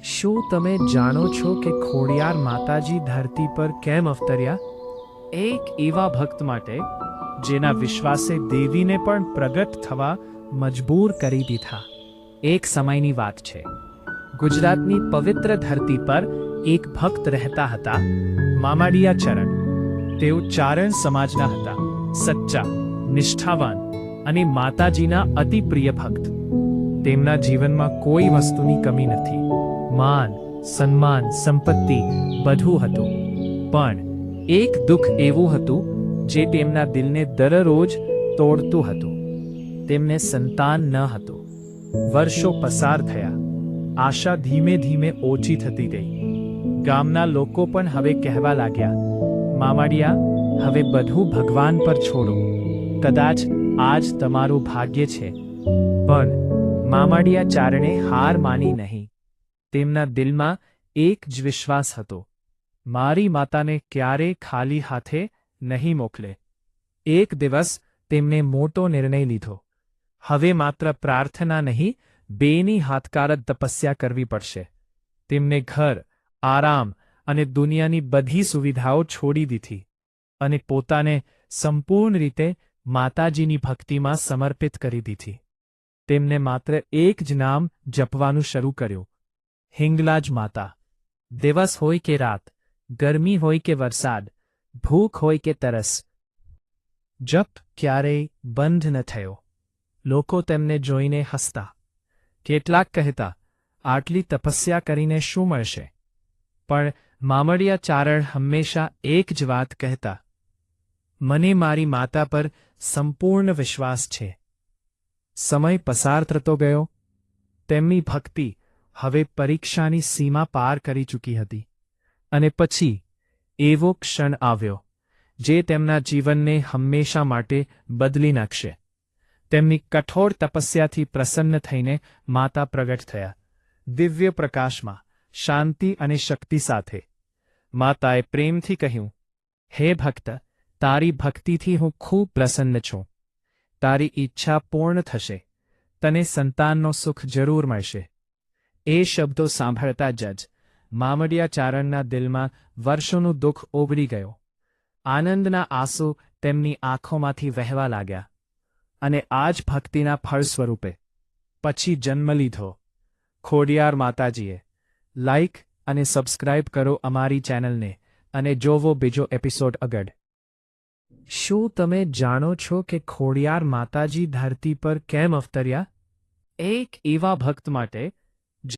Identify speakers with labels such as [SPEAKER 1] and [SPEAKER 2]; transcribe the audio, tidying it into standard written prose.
[SPEAKER 1] શું તમે જાણો છો કે ખોડિયાર માતાજી ધરતી પર કેમ અવતર્યા? એક એવા ભક્ત માટે જેના વિશ્વાસે દેવીને પણ પ્રગટ થવા મજબૂર કરી દીધા. એક સમયની વાત છે. ગુજરાતની પવિત્ર ધરતી પર એક ભક્ત રહેતા હતા, મામાડિયા ચરણ. તેઓ ચારણ સમાજના હતા, સચ્ચા, નિષ્ઠાવાન અને માતાજીના અતિ પ્રિય ભક્ત. તેમના જીવનમાં કોઈ વસ્તુની કમી નથી. માન, સન્માન, સંપત્તિ બધું હતું. પણ એક દુઃખ એવું હતું જે તેમના દિલને દરરોજ તોડતું હતું. તેમને સંતાન ન હતું. વર્ષો પસાર થયા. આશા ધીમે ધીમે ઓછી થતી ગઈ. ગામના લોકો પણ હવે કહેવા લાગ્યા, મામાડિયા, હવે બધું ભગવાન પર છોડો. કદાચ આજ તમારું ભાગ્ય છે. પણ મામાડિયા ચારણે હાર માની નહીં. તેમના દિલમાં એક જ વિશ્વાસ હતો, મારી માતાને ક્યારેય ખાલી હાથે નહીં મોકલે. એક દિવસ તેમણે મોટો નિર્ણય લીધો. હવે માત્ર પ્રાર્થના નહીં, બેની હાથકાર તપસ્યા કરવી પડશે. તેમને ઘર, આરામ અને દુનિયાની બધી સુવિધાઓ છોડી દીધી અને પોતાને સંપૂર્ણ રીતે માતાજીની ભક્તિમાં સમર્પિત કરી દીધી. તેમને માત્ર એક જ નામ જપવાનું શરૂ કર્યું, હિંગલાજ માતા. દિવસ હોય કે રાત, ગરમી હોય કે વરસાદ, ભૂખ હોય કે તરસ, જપ ક્યારેય બંધ ન થયો. લોકો તેમને જોઈને હસતા. કેટલાક કહેતા, આટલી તપસ્યા કરીને શું મળશે? પણ મામડિયા ચારણ હંમેશા એક જ વાત કહેતા, મને મારી માતા પર સંપૂર્ણ વિશ્વાસ છે. સમય પસાર થતો ગયો. તેમની ભક્તિ હવે પરીક્ષાની સીમા પાર કરી ચૂકી હતી. અને પછી એવો ક્ષણ આવ્યો જે તેમના જીવનને હંમેશા માટે બદલી નાખશે. તેમની કઠોર તપસ્યાથી પ્રસન્ન થઈને માતા પ્રગટ થયા, દિવ્ય પ્રકાશમાં, શાંતિ અને શક્તિ સાથે. માતાએ પ્રેમથી કહ્યું, હે ભક્ત, તારી ભક્તિથી હું ખૂબ પ્રસન્ન છું. તારી ઈચ્છા પૂર્ણ થશે. તને સંતાનનો સુખ જરૂર મળશે. એ શબ્દો સાંભળતા જ મામડિયા ચારણના દિલમાં વર્ષોનું દુઃખ ઓગળી ગયો. આનંદના આંસુ તેમની આંખોમાંથી વહેવા લાગ્યા. અને આ જ ભક્તિના ફળ સ્વરૂપે પછી જન્મ લીધો. ખોડિયાર માતાજીએ. લાઇક અને સબસ્ક્રાઇબ કરો અમારી ચેનલને અને જોવો બીજો એપિસોડ આગળ. શું તમે જાણો છો કે ખોડિયાર માતાજી ધરતી પર કેમ અવતર્યા? એક એવા ભક્ત માટે